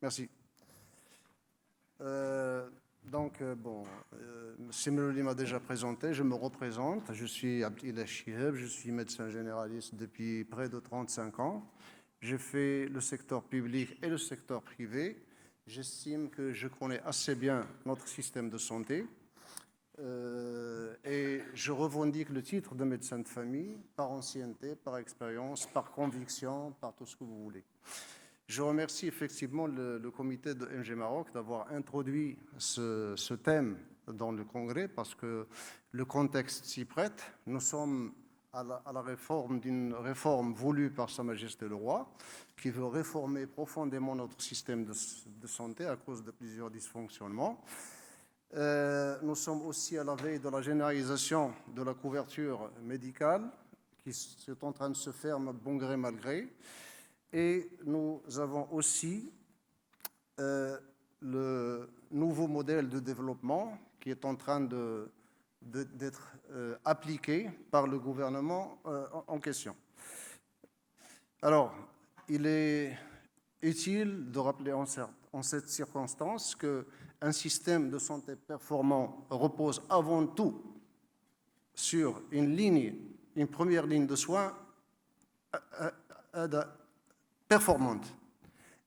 Merci. Simroli m'a déjà présenté, je me représente. Je suis Abdillah Chihab, je suis médecin généraliste depuis près de 35 ans. J'ai fait le secteur public et le secteur privé. J'estime que je connais assez bien notre système de santé. Et je revendique le titre de médecin de famille par ancienneté, par expérience, par conviction, par tout ce que vous voulez. Je remercie effectivement le comité de MG Maroc d'avoir introduit ce thème dans le congrès parce que le contexte s'y prête. Nous sommes à la réforme d'une réforme voulue par Sa Majesté le Roi qui veut réformer profondément notre système de santé à cause de plusieurs dysfonctionnements. Nous sommes aussi à la veille de la généralisation de la couverture médicale qui est en train de se faire bon gré mal gré. Et nous avons aussi le nouveau modèle de développement qui est en train d'être appliqué par le gouvernement en question. Alors, il est utile de rappeler en cette circonstance qu'un système de santé performant repose avant tout sur une première ligne de soins performante.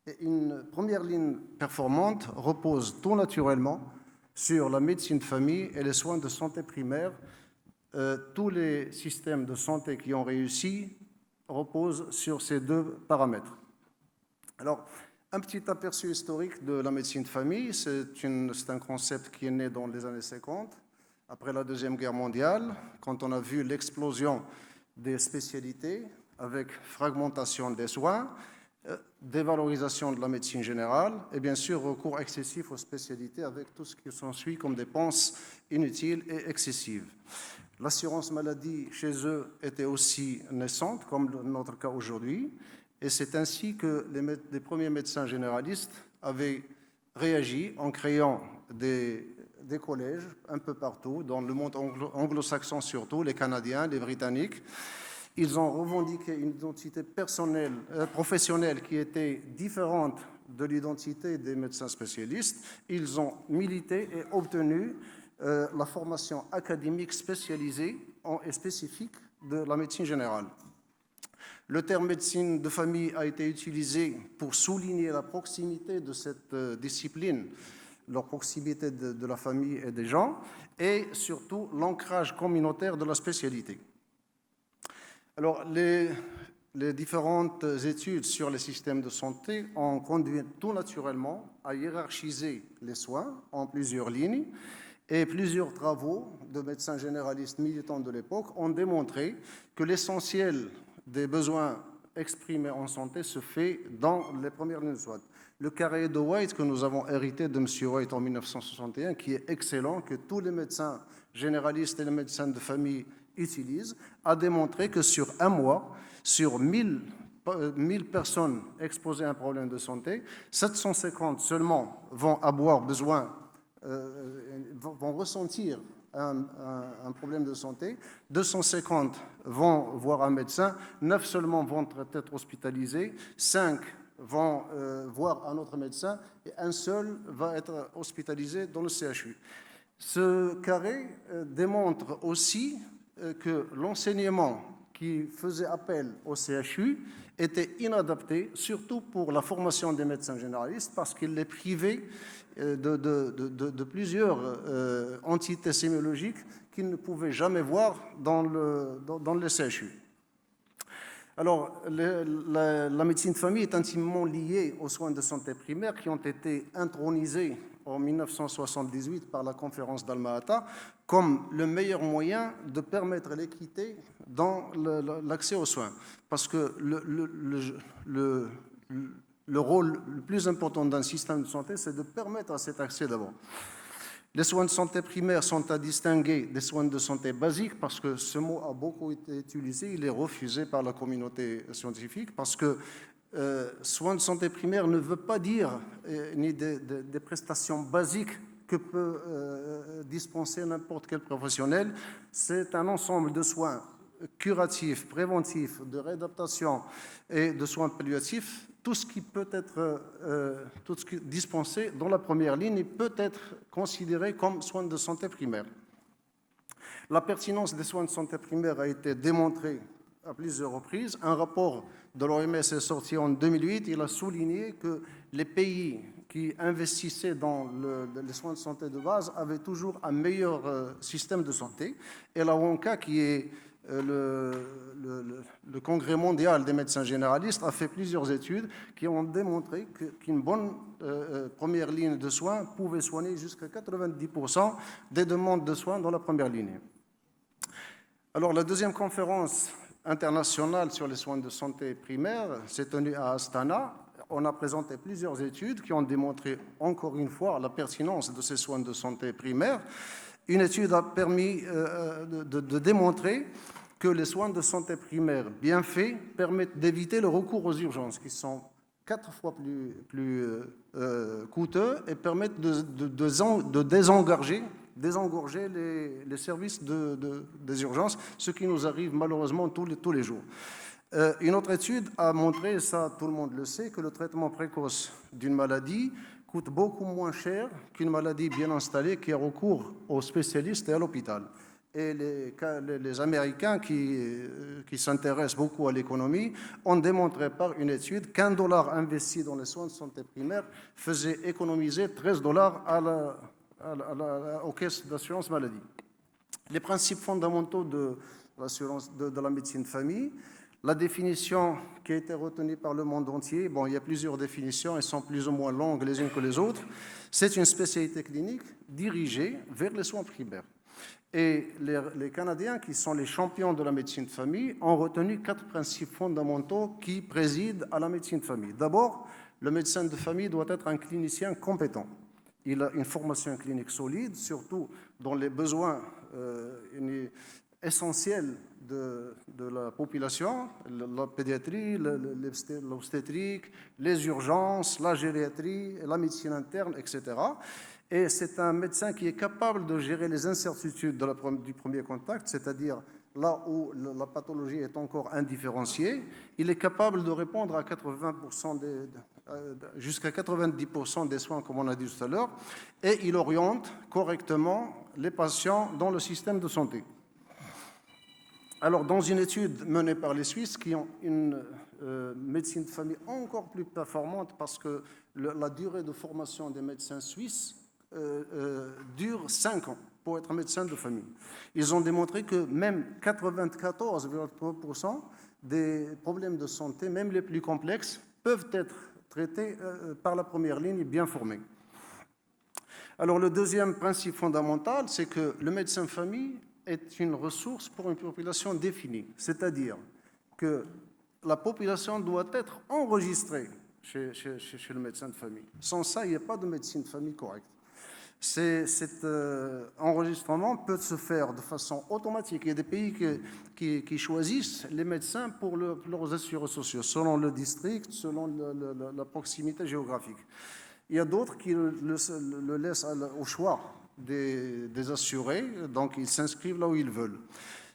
Et une première ligne performante repose tout naturellement sur la médecine de famille et les soins de santé primaire. Tous les systèmes de santé qui ont réussi reposent sur ces deux paramètres. Alors, un petit aperçu historique de la médecine de famille, c'est un concept qui est né dans les années 50, après la Deuxième Guerre mondiale, quand on a vu l'explosion des spécialités, avec fragmentation des soins, dévalorisation de la médecine générale et bien sûr recours excessif aux spécialités avec tout ce qui s'ensuit comme dépenses inutiles et excessives. L'assurance maladie chez eux était aussi naissante comme notre cas aujourd'hui et c'est ainsi que les premiers médecins généralistes avaient réagi en créant des collèges un peu partout, dans le monde anglo-saxon surtout, les Canadiens, les Britanniques. Ils ont revendiqué une identité professionnelle qui était différente de l'identité des médecins spécialistes. Ils ont milité et obtenu la formation académique spécialisée et spécifique de la médecine générale. Le terme médecine de famille a été utilisé pour souligner la proximité de cette discipline, leur proximité de la famille et des gens, et surtout l'ancrage communautaire de la spécialité. Alors, les différentes études sur les systèmes de santé ont conduit tout naturellement à hiérarchiser les soins en plusieurs lignes et plusieurs travaux de médecins généralistes militants de l'époque ont démontré que l'essentiel des besoins exprimés en santé se fait dans les premières lignes de soins. Le carré de White que nous avons hérité de M. White en 1961, qui est excellent, que tous les médecins généralistes et les médecins de famille utilisent, a démontré que sur un mois, sur 1000 personnes exposées à un problème de santé, 750 seulement vont vont ressentir un problème de santé, 250 vont voir un médecin, 9 seulement vont être hospitalisés, 5 vont voir un autre médecin et un seul va être hospitalisé dans le CHU. Ce carré démontre aussi que l'enseignement qui faisait appel au CHU était inadapté, surtout pour la formation des médecins généralistes, parce qu'il les privait de plusieurs entités sémiologiques qu'ils ne pouvaient jamais voir dans le CHU. Alors, la médecine de famille est intimement liée aux soins de santé primaire qui ont été intronisés en 1978 par la conférence d'Alma-Ata comme le meilleur moyen de permettre l'équité dans l'accès aux soins. Parce que le rôle le plus important d'un système de santé, c'est de permettre à cet accès d'abord. Les soins de santé primaire sont à distinguer des soins de santé basiques parce que ce mot a beaucoup été utilisé, il est refusé par la communauté scientifique parce que soins de santé primaire ne veut pas dire ni des prestations basiques que peut dispenser n'importe quel professionnel. C'est un ensemble de soins curatifs, préventifs, de réadaptation et de soins palliatifs, tout ce qui peut être tout ce qui est dispensé dans la première ligne peut être considéré comme soins de santé primaire. La pertinence des soins de santé primaire a été démontrée à plusieurs reprises. Un rapport de l'OMS est sorti en 2008. Il a souligné que les pays qui investissaient dans les soins de santé de base avaient toujours un meilleur système de santé. Et la WONCA, qui est le Congrès mondial des médecins généralistes, a fait plusieurs études qui ont démontré qu'une bonne première ligne de soins pouvait soigner jusqu'à 90% des demandes de soins dans la première ligne. Alors, la deuxième conférence internationale sur les soins de santé primaire s'est tenue à Astana. On a présenté plusieurs études qui ont démontré encore une fois la pertinence de ces soins de santé primaire. Une étude a permis de démontrer que les soins de santé primaire bien faits permettent d'éviter le recours aux urgences, qui sont 4 fois plus coûteux et permettent de désengorger les services des urgences, ce qui nous arrive malheureusement tous les jours. Une autre étude a montré, et ça tout le monde le sait, que le traitement précoce d'une maladie coûte beaucoup moins cher qu'une maladie bien installée qui a recours aux spécialistes et à l'hôpital. Et les Américains qui s'intéressent beaucoup à l'économie ont démontré par une étude qu'un dollar investi dans les soins de santé primaire faisait économiser $13 aux caisses d'assurance maladie. Les principes fondamentaux de la médecine de famille, la définition qui a été retenue par le monde entier, il y a plusieurs définitions, elles sont plus ou moins longues les unes que les autres. C'est une spécialité clinique dirigée vers les soins primaires. Et les Canadiens, qui sont les champions de la médecine de famille, ont retenu 4 principes fondamentaux qui président à la médecine de famille. D'abord, le médecin de famille doit être un clinicien compétent. Il a une formation clinique solide, surtout dans les besoins essentiels de la population, la pédiatrie, l'obstétrique, les urgences, la gériatrie, la médecine interne, etc. Et c'est un médecin qui est capable de gérer les incertitudes du premier contact, c'est-à-dire là où la pathologie est encore indifférenciée. Il est capable de répondre à 80% jusqu'à 90% des soins, comme on a dit tout à l'heure, et il oriente correctement les patients dans le système de santé. Alors, dans une étude menée par les Suisses, qui ont une médecine de famille encore plus performante, parce que la durée de formation des médecins suisses dure 5 ans pour être médecin de famille. Ils ont démontré que même 94,3% des problèmes de santé, même les plus complexes, peuvent être traités par la première ligne bien formée. Alors, le deuxième principe fondamental, c'est que le médecin de famille est une ressource pour une population définie, c'est-à-dire que la population doit être enregistrée chez le médecin de famille. Sans ça, il n'y a pas de médecine de famille correcte. Cet enregistrement peut se faire de façon automatique. Il y a des pays qui choisissent les médecins pour leurs assurés sociaux, selon le district, selon la proximité géographique. Il y a d'autres qui le laissent au choix des assurés, donc ils s'inscrivent là où ils veulent.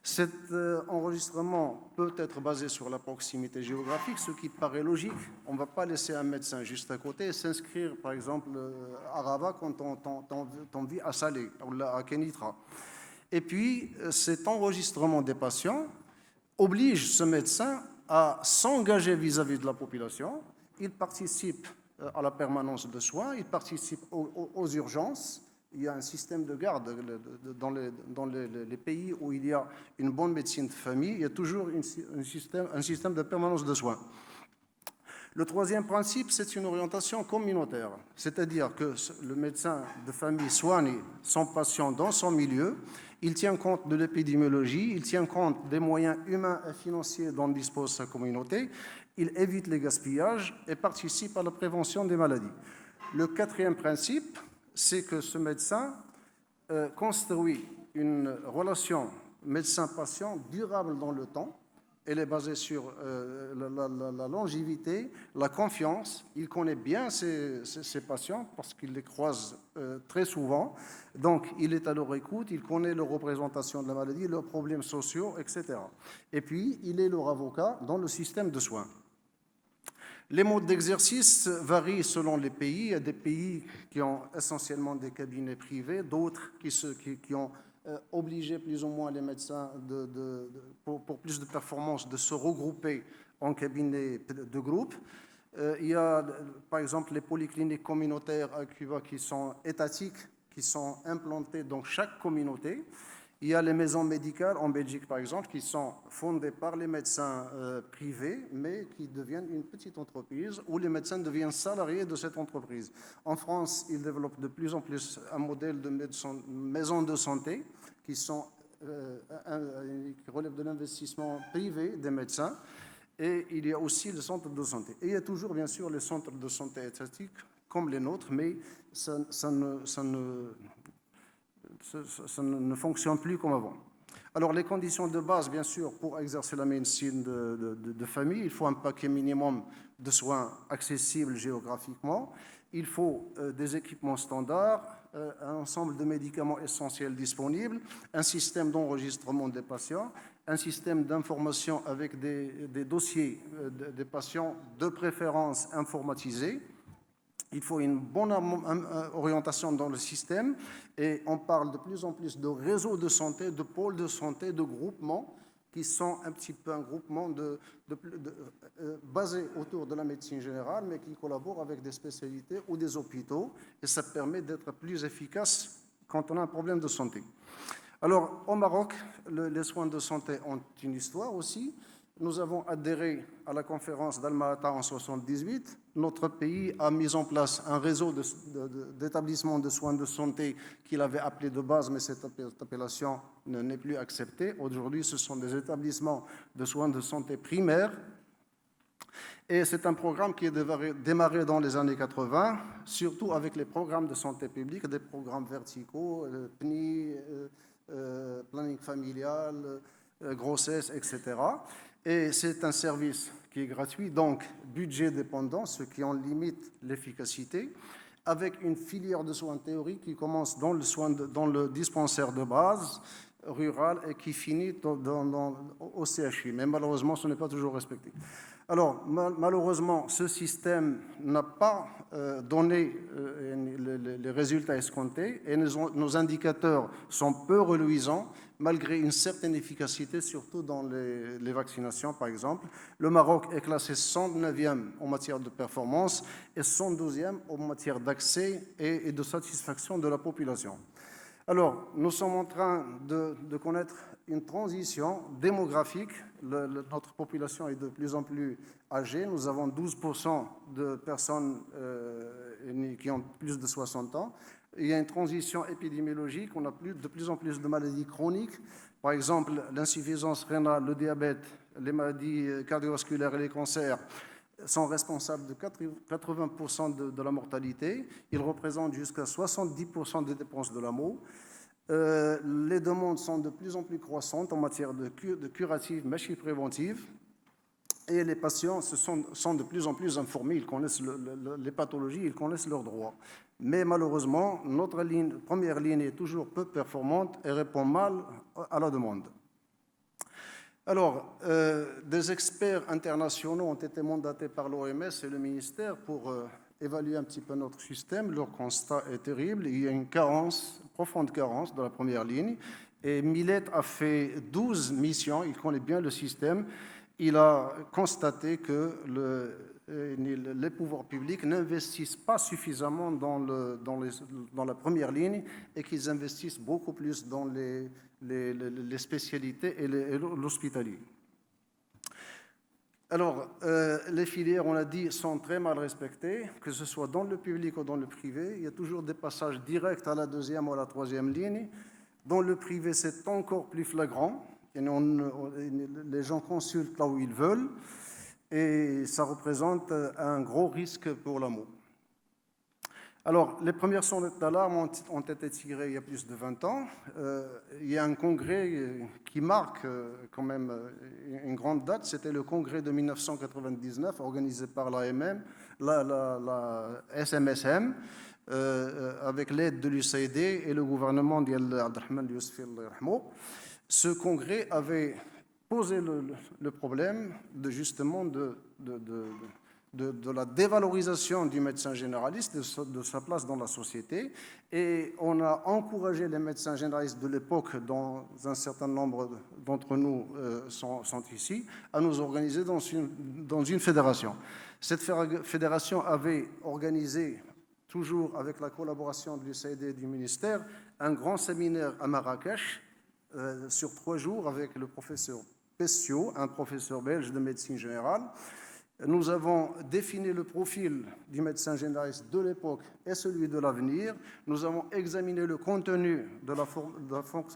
Cet enregistrement peut être basé sur la proximité géographique, ce qui paraît logique. On ne va pas laisser un médecin juste à côté et s'inscrire, par exemple, à Rabat quand on vit à Salé ou à Kenitra. Et puis, cet enregistrement des patients oblige ce médecin à s'engager vis-à-vis de la population. Il participe à la permanence de soins, il participe aux urgences. Il y a un système de garde dans les pays où il y a une bonne médecine de famille. Il y a toujours un système de permanence de soins. Le troisième principe, c'est une orientation communautaire, c'est-à-dire que le médecin de famille soigne son patient dans son milieu, il tient compte de l'épidémiologie, il tient compte des moyens humains et financiers dont dispose sa communauté, il évite les gaspillages et participe à la prévention des maladies. Le quatrième principe, c'est que ce médecin construit une relation médecin-patient durable dans le temps. Elle est basée sur la longévité, la confiance. Il connaît bien ses patients parce qu'il les croise très souvent. Donc, il est à leur écoute, il connaît leur représentation de la maladie, leurs problèmes sociaux, etc. Et puis, il est leur avocat dans le système de soins. Les modes d'exercice varient selon les pays. Il y a des pays qui ont essentiellement des cabinets privés, d'autres qui ont obligé plus ou moins les médecins, pour plus de performance, de se regrouper en cabinets de groupe. Il y a, par exemple, les polycliniques communautaires à Cuba qui sont étatiques, qui sont implantées dans chaque communauté. Il y a les maisons médicales en Belgique, par exemple, qui sont fondées par les médecins privés, mais qui deviennent une petite entreprise où les médecins deviennent salariés de cette entreprise. En France, ils développent de plus en plus un modèle de maisons de santé qui relèvent de l'investissement privé des médecins. Et il y a aussi le centre de santé. Et il y a toujours, bien sûr, les centres de santé étatiques comme les nôtres, mais ça ne fonctionne plus comme avant. Alors, les conditions de base, bien sûr, pour exercer la médecine de famille, il faut un paquet minimum de soins accessibles géographiquement, il faut des équipements standards, un ensemble de médicaments essentiels disponibles, un système d'enregistrement des patients, un système d'information avec des dossiers des patients de préférence informatisés. Il faut une bonne orientation dans le système et on parle de plus en plus de réseaux de santé, de pôles de santé, de groupements qui sont un petit peu un groupement basé autour de la médecine générale, mais qui collaborent avec des spécialités ou des hôpitaux, et ça permet d'être plus efficace quand on a un problème de santé. Alors, au Maroc, les soins de santé ont une histoire aussi. Nous avons adhéré à la conférence d'Alma-Ata en 1978. Notre pays a mis en place un réseau d'établissements de soins de santé qu'il avait appelé de base, mais cette appellation n'est plus acceptée. Aujourd'hui, ce sont des établissements de soins de santé primaires. Et c'est un programme qui est démarré dans les années 80, surtout avec les programmes de santé publique, des programmes verticaux, PNI, planning familial, grossesse, etc. Et c'est un service qui est gratuit, donc budget dépendant, ce qui en limite l'efficacité, avec une filière de soins théoriques qui commence dans le dispensaire de base rural et qui finit au CHU. Mais malheureusement, ce n'est pas toujours respecté. Alors, malheureusement, ce système n'a pas donné les résultats escomptés et nos indicateurs sont peu reluisants, malgré une certaine efficacité, surtout dans les vaccinations, par exemple. Le Maroc est classé 109e en matière de performance et 112e en matière d'accès et de satisfaction de la population. Alors, nous sommes en train de connaître une transition démographique. Notre population est de plus en plus âgée. Nous avons 12% de personnes qui ont plus de 60 ans. Il y a une transition épidémiologique. On a de plus en plus de maladies chroniques. Par exemple, l'insuffisance rénale, le diabète, les maladies cardiovasculaires et les cancers sont responsables de 80% de la mortalité. Ils représentent jusqu'à 70% des dépenses de l'AMO. Les demandes sont de plus en plus croissantes en matière de curative, mais aussi préventive. Et les patients sont de plus en plus informés, ils connaissent les pathologies, ils connaissent leurs droits. Mais malheureusement, notre première ligne est toujours peu performante et répond mal à la demande. Alors, des experts internationaux ont été mandatés par l'OMS et le ministère pour évaluer un petit peu notre système. Leur constat est terrible. Il y a une profonde carence dans la première ligne. Et Millet a fait 12 missions. Il connaît bien le système. Il a constaté que les pouvoirs publics n'investissent pas suffisamment dans la première ligne et qu'ils investissent beaucoup plus dans les spécialités et l'hospitalier. Alors, les filières, on l'a dit, sont très mal respectées, que ce soit dans le public ou dans le privé. Il y a toujours des passages directs à la deuxième ou à la troisième ligne. Dans le privé, c'est encore plus flagrant. Les gens consultent là où ils veulent et ça représente un gros risque pour l'AMO. Alors, les premières sonnettes d'alarme ont été tirées il y a plus de 20 ans. Il y a un congrès qui marque quand même une grande date. C'était le congrès de 1999 organisé par l'AMM, la SMSM, avec l'aide de l'USAID et le gouvernement d'Abdelrahman Yousfi. Ce congrès avait posé le problème justement de la dévalorisation du médecin généraliste, de sa place dans la société. Et on a encouragé les médecins généralistes de l'époque, dont un certain nombre d'entre nous sont ici, à nous organiser dans une fédération. Cette fédération avait organisé, toujours avec la collaboration de l'USAID et du ministère, un grand séminaire à Marrakech sur 3 jours avec le professeur Pestiot, un professeur belge de médecine générale. Nous avons défini le profil du médecin généraliste de l'époque et celui de l'avenir. Nous avons examiné le contenu de la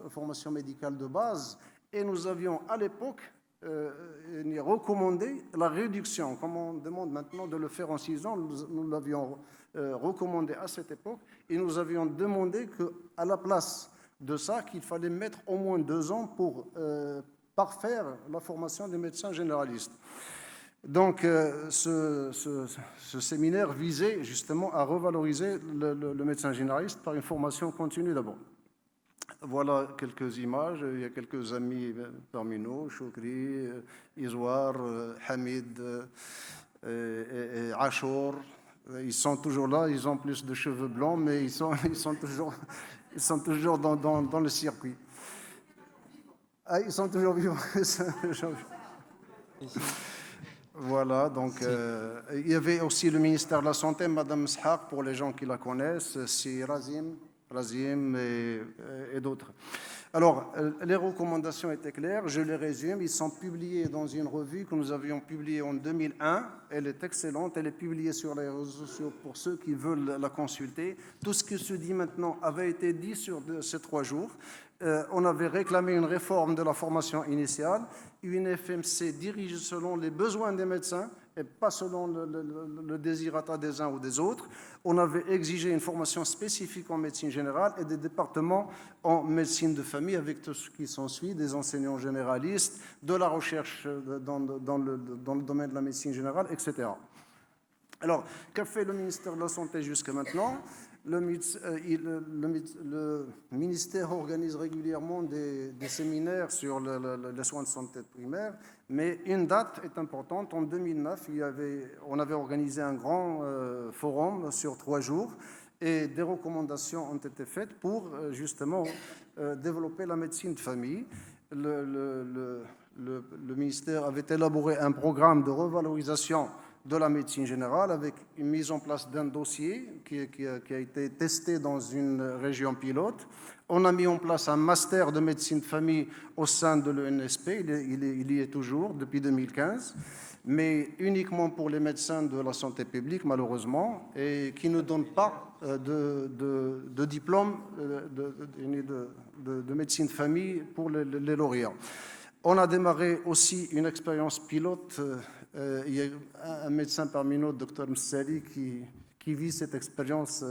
formation médicale de base et nous avions à l'époque recommandé la réduction. Comme on demande maintenant de le faire en 6 ans, nous l'avions recommandé à cette époque et nous avions demandé qu'à la place de ça, qu'il fallait mettre au moins 2 ans pour parfaire la formation des médecins généralistes. Donc, ce séminaire visait justement à revaloriser le médecin généraliste par une formation continue d'abord. Voilà quelques images. Il y a quelques amis parmi nous, Choukri, Izwar, Hamid et Achour. Ils sont toujours là, ils ont plus de cheveux blancs, mais ils sont toujours dans le circuit. Ah, ils sont toujours vivants. Voilà, donc il y avait aussi le ministère de la Santé, Madame Shaq, pour les gens qui la connaissent, c'est Razim et d'autres. Alors, les recommandations étaient claires, je les résume, ils sont publiés dans une revue que nous avions publiée en 2001, elle est excellente, elle est publiée sur les réseaux sociaux pour ceux qui veulent la consulter. Tout ce qui se dit maintenant avait été dit sur ces 3 jours. On avait réclamé une réforme de la formation initiale, une FMC dirigée selon les besoins des médecins et pas selon le désirata des uns ou des autres. On avait exigé une formation spécifique en médecine générale et des départements en médecine de famille avec tout ce qui s'ensuit, des enseignants généralistes, de la recherche dans le domaine de la médecine générale, etc. Alors, qu'a fait le ministère de la Santé jusqu'à maintenant ? Le ministère organise régulièrement des séminaires sur les soins de santé primaire, mais une date est importante. En 2009, on avait organisé un grand forum sur 3 jours et des recommandations ont été faites pour justement développer la médecine de famille. Le ministère avait élaboré un programme de revalorisation de la médecine générale avec une mise en place d'un dossier qui a été testé dans une région pilote. On a mis en place un master de médecine de famille au sein de l'ENSP, il y est toujours depuis 2015, mais uniquement pour les médecins de la santé publique malheureusement, et qui ne donnent pas de diplôme de médecine de famille pour les lauréats. On a démarré aussi une expérience pilote. Il y a un médecin parmi nous, Dr Msali, qui vit cette expérience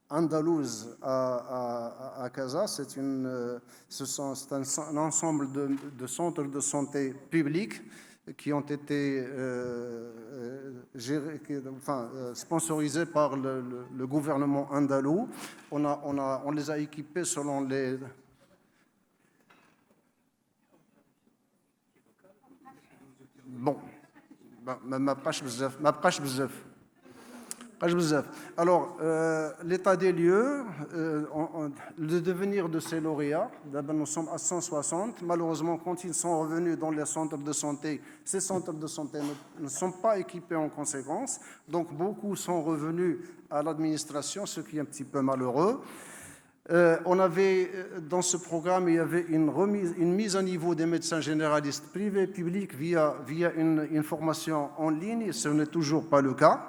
andalouse à Casa. C'est un ensemble de centres de santé publics qui ont été sponsorisés par le gouvernement andalou. On les a équipés selon les... Bon. Alors, l'état des lieux, le devenir de ces lauréats, d'abord nous sommes à 160. Malheureusement, quand ils sont revenus dans les centres de santé, ces centres de santé ne sont pas équipés en conséquence. Donc, beaucoup sont revenus à l'administration, ce qui est un petit peu malheureux. On avait, dans ce programme, il y avait une mise à niveau des médecins généralistes privés et publics via une formation en ligne. Ce n'est toujours pas le cas.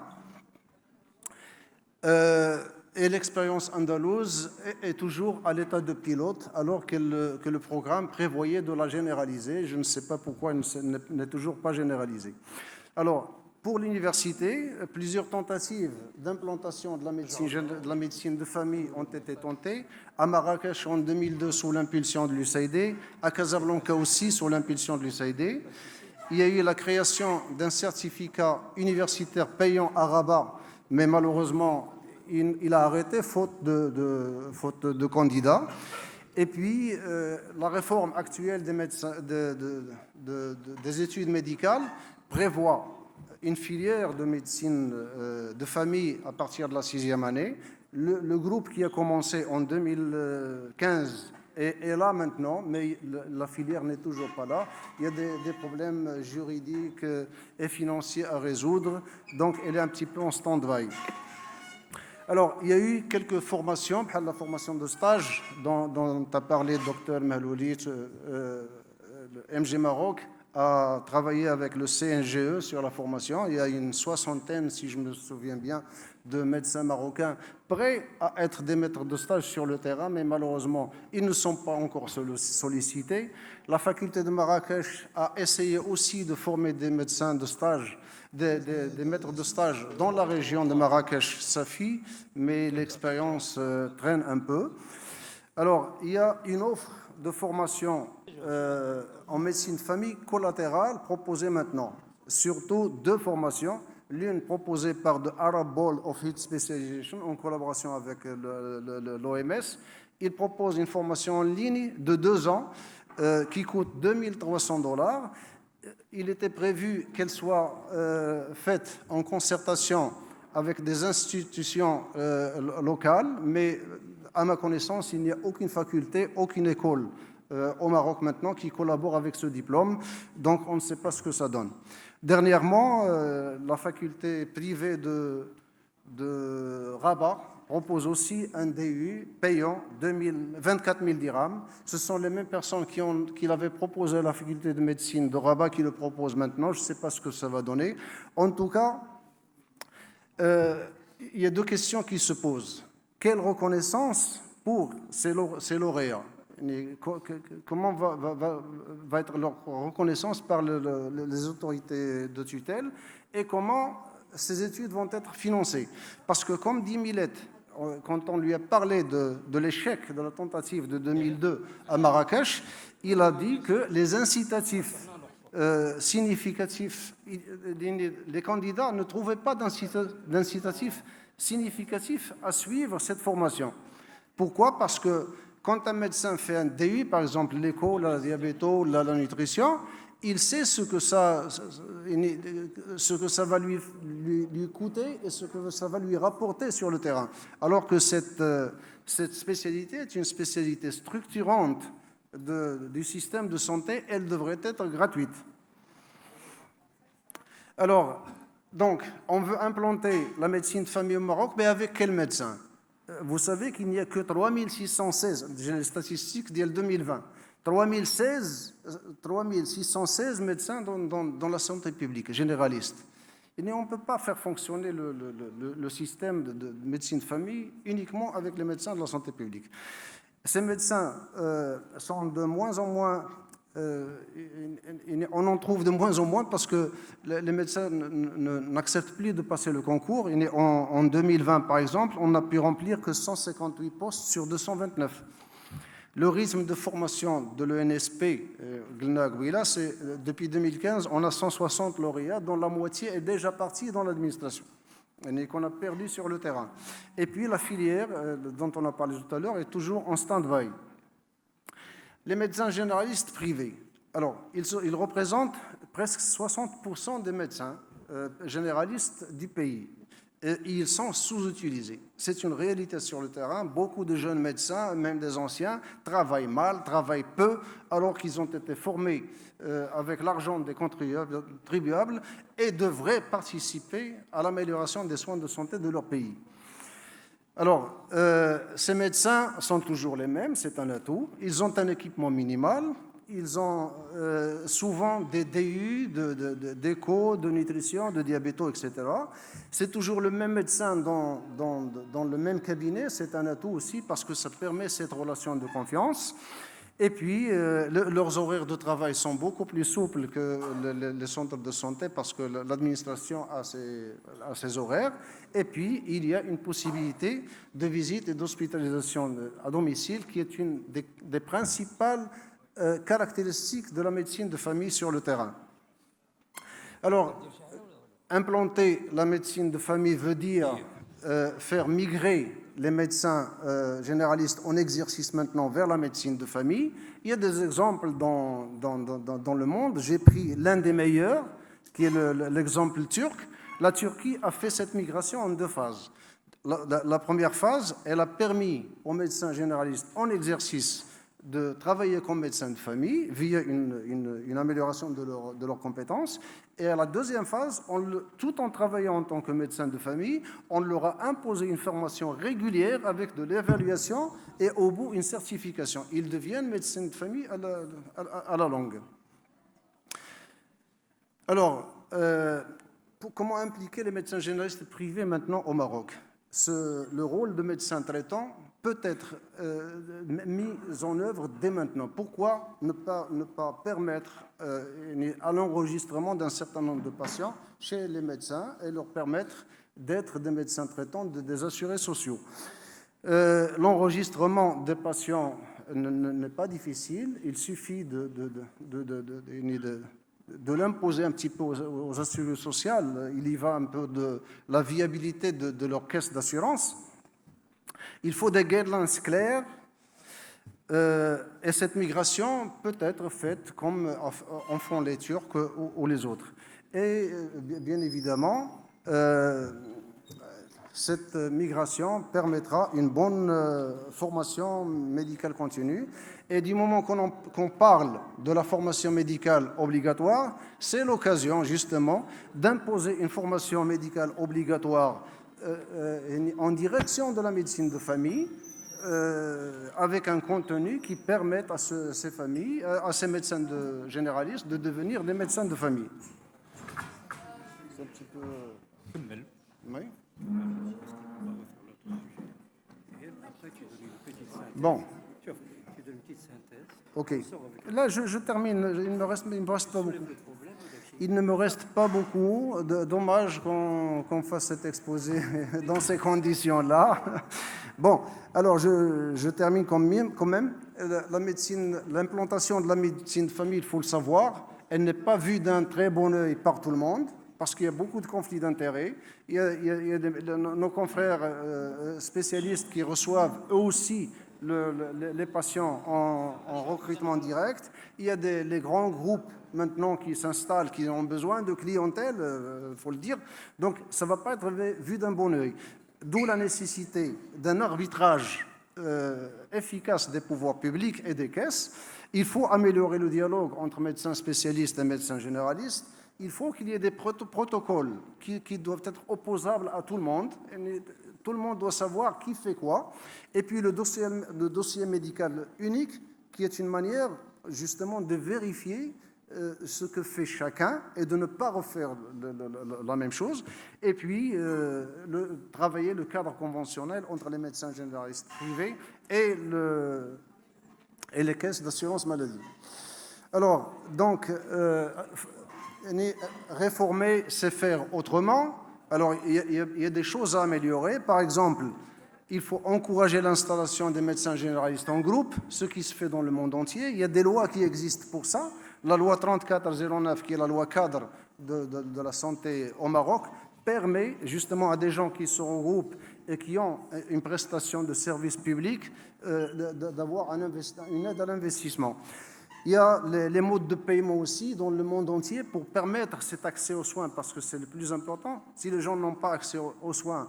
Et l'expérience andalouse est toujours à l'état de pilote, alors que le programme prévoyait de la généraliser. Je ne sais pas pourquoi elle n'est toujours pas généralisée. Alors, pour l'université, plusieurs tentatives d'implantation de la médecine de famille ont été tentées. À Marrakech en 2002 sous l'impulsion de l'USAID, à Casablanca aussi sous l'impulsion de l'USAID. Il y a eu la création d'un certificat universitaire payant à Rabat, mais malheureusement il a arrêté faute de candidats. Et puis la réforme actuelle des études médicales prévoit une filière de médecine de famille à partir de la 6e année. Le groupe qui a commencé en 2015 est là maintenant, mais la filière n'est toujours pas là. Il y a des problèmes juridiques et financiers à résoudre, donc elle est un petit peu en stand-by. Alors, il y a eu quelques formations, la formation de stage dont a parlé le docteur Mahloulit, MG Maroc a travaillé avec le CNGE sur la formation. Il y a une soixantaine, si je me souviens bien, de médecins marocains prêts à être des maîtres de stage sur le terrain, mais malheureusement, ils ne sont pas encore sollicités. La faculté de Marrakech a essayé aussi de former des médecins de stage, des maîtres de stage dans la région de Marrakech-Safi, mais l'expérience traîne un peu. Alors, il y a une offre de formation en médecine de famille collatérale proposée maintenant, surtout 2 formations. L'une proposée par the Arab Board of Health Specialization en collaboration avec l'OMS. Il propose une formation en ligne de 2 ans qui coûte $2 300. Il était prévu qu'elle soit faite en concertation avec des institutions locales, mais à ma connaissance, il n'y a aucune faculté, aucune école au Maroc maintenant qui collabore avec ce diplôme, donc on ne sait pas ce que ça donne. Dernièrement, la faculté privée de Rabat propose aussi un DU payant 24 000 dirhams. Ce sont les mêmes personnes qui l'avaient proposé à la faculté de médecine de Rabat qui le proposent maintenant. Je ne sais pas ce que ça va donner. En tout cas, il y a 2 questions qui se posent. Quelle reconnaissance pour ces lauréats? Comment va être leur reconnaissance par les autorités de tutelle et comment ces études vont être financées? Parce que comme dit Millet, quand on lui a parlé de l'échec de la tentative de 2002 à Marrakech, il a dit que les incitatifs significatifs, les candidats ne trouvaient pas d'incitatifs significatifs à suivre cette formation. Pourquoi? Parce que quand un médecin fait un DU, par exemple l'éco, la diabéto, la nutrition, il sait ce que ça va lui coûter et ce que ça va lui rapporter sur le terrain. Alors que cette spécialité est une spécialité structurante du système de santé, elle devrait être gratuite. Alors, donc, on veut implanter la médecine de famille au Maroc, mais avec quel médecin? Vous savez qu'il n'y a que 3616, j'ai les statistiques d'il 2020, 3616 médecins dans la santé publique, généralistes. Et on ne peut pas faire fonctionner le système de médecine de famille uniquement avec les médecins de la santé publique. Ces médecins sont de moins en moins, on en trouve de moins en moins parce que les médecins n'acceptent plus de passer le concours. En 2020, par exemple, on n'a pu remplir que 158 postes sur 229. Le rythme de formation de l'ENSP, c'est depuis 2015, on a 160 lauréats, dont la moitié est déjà partie dans l'administration et qu'on a perdu sur le terrain. Et puis la filière dont on a parlé tout à l'heure est toujours en stand-by. Les médecins généralistes privés, alors ils représentent presque 60% des médecins généralistes du pays. Et ils sont sous-utilisés. C'est une réalité sur le terrain. Beaucoup de jeunes médecins, même des anciens, travaillent mal, travaillent peu, alors qu'ils ont été formés avec l'argent des contribuables et devraient participer à l'amélioration des soins de santé de leur pays. Alors, ces médecins sont toujours les mêmes, c'est un atout. Ils ont un équipement minimal. Ils ont souvent des DU, d'éco, de nutrition, de diabéto, etc. C'est toujours le même médecin dans le même cabinet. C'est un atout aussi parce que ça permet cette relation de confiance. Et puis, leurs horaires de travail sont beaucoup plus souples que les centres de santé parce que l'administration a ses horaires. Et puis, il y a une possibilité de visite et d'hospitalisation à domicile qui est une des principales caractéristiques de la médecine de famille sur le terrain. Alors, implanter la médecine de famille veut dire faire migrer les médecins généralistes en exercice maintenant vers la médecine de famille. Il y a des exemples dans le monde. J'ai pris l'un des meilleurs, qui est l'exemple turc, la Turquie a fait cette migration en 2 phases. La première phase, elle a permis aux médecins généralistes en exercice de travailler comme médecins de famille via une amélioration de leurs compétences. Et à la deuxième phase, tout en travaillant en tant que médecin de famille, on leur a imposé une formation régulière avec de l'évaluation et au bout une certification. Ils deviennent médecins de famille à la longue. Alors, comment impliquer les médecins généralistes privés maintenant au Maroc? Le rôle de médecin traitant peut être mis en œuvre dès maintenant. Pourquoi ne pas permettre à l'enregistrement d'un certain nombre de patients chez les médecins et leur permettre d'être des médecins traitants, des assurés sociaux? L'enregistrement des patients n'est pas difficile. Il suffit de l'imposer un petit peu aux assurés sociaux. Il y va un peu de la viabilité de leur caisse d'assurance. Il faut des guidelines clairs et cette migration peut être faite comme en font les Turcs ou les autres. Et bien évidemment, cette migration permettra une bonne formation médicale continue. Et du moment qu'on parle de la formation médicale obligatoire, c'est l'occasion justement d'imposer une formation médicale obligatoire en direction de la médecine de famille, avec un contenu qui permette à ces familles, à ces médecins généralistes de devenir des médecins de famille. C'est un petit peu... Oui. Bon. Ok. Là, je termine. Il ne me reste pas beaucoup. Dommage qu'on fasse cet exposé dans ces conditions-là. Bon, alors je termine quand même. L'implantation de la médecine de famille, il faut le savoir, elle n'est pas vue d'un très bon œil par tout le monde, parce qu'il y a beaucoup de conflits d'intérêts. Il y a nos confrères spécialistes qui reçoivent eux aussi les patients en recrutement direct. Il y a les grands groupes maintenant qui s'installent, qui ont besoin de clientèle, il faut le dire. Donc ça ne va pas être vu d'un bon œil. D'où la nécessité d'un arbitrage efficace des pouvoirs publics et des caisses. Il faut améliorer le dialogue entre médecins spécialistes et médecins généralistes. Il faut qu'il y ait des protocoles qui doivent être opposables à tout le monde. Tout le monde doit savoir qui fait quoi. Et puis le dossier médical unique, qui est une manière justement de vérifier ce que fait chacun et de ne pas refaire la même chose. Et puis travailler le cadre conventionnel entre les médecins généralistes privés et les caisses d'assurance maladie. Alors, donc... réformer, c'est faire autrement. Alors, il y a des choses à améliorer. Par exemple, il faut encourager l'installation des médecins généralistes en groupe, ce qui se fait dans le monde entier. Il y a des lois qui existent pour ça. La loi 3409, qui est la loi cadre de la santé au Maroc, permet justement à des gens qui sont en groupe et qui ont une prestation de service public d'avoir une aide à l'investissement. Il y a les modes de paiement aussi dans le monde entier pour permettre cet accès aux soins, parce que c'est le plus important. Si les gens n'ont pas accès aux soins,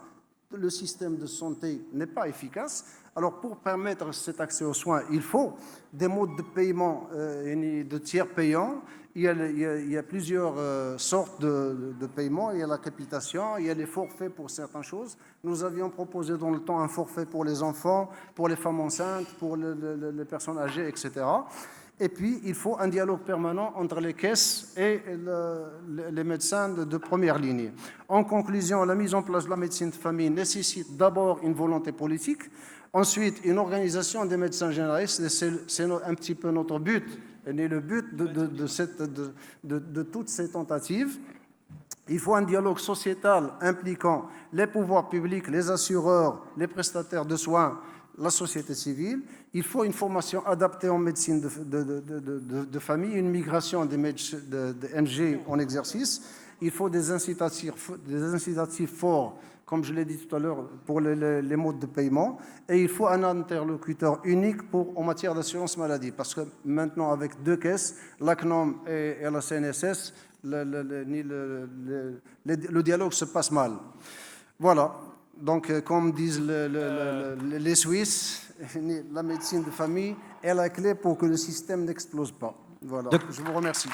le système de santé n'est pas efficace. Alors pour permettre cet accès aux soins, il faut des modes de paiement de tiers payants. Il y a plusieurs sortes de paiements. Il y a la capitation, il y a les forfaits pour certaines choses. Nous avions proposé dans le temps un forfait pour les enfants, pour les femmes enceintes, pour les personnes âgées, etc. Et puis, il faut un dialogue permanent entre les caisses et les médecins de première ligne. En conclusion, la mise en place de la médecine de famille nécessite d'abord une volonté politique, ensuite une organisation des médecins généralistes, c'est un petit peu notre but, et le but de toutes ces tentatives. Il faut un dialogue sociétal impliquant les pouvoirs publics, les assureurs, les prestataires de soins, la société civile. Il faut une formation adaptée en médecine de famille, une migration des MG en exercice. Il faut des incitatifs forts, comme je l'ai dit tout à l'heure, pour les modes de paiement. Et il faut un interlocuteur unique en matière d'assurance maladie. Parce que maintenant, avec deux caisses, la CNOM et la CNSS, le dialogue se passe mal. Voilà. Donc, comme disent les Suisses, la médecine de famille est la clé pour que le système n'explose pas. Voilà. Je vous remercie.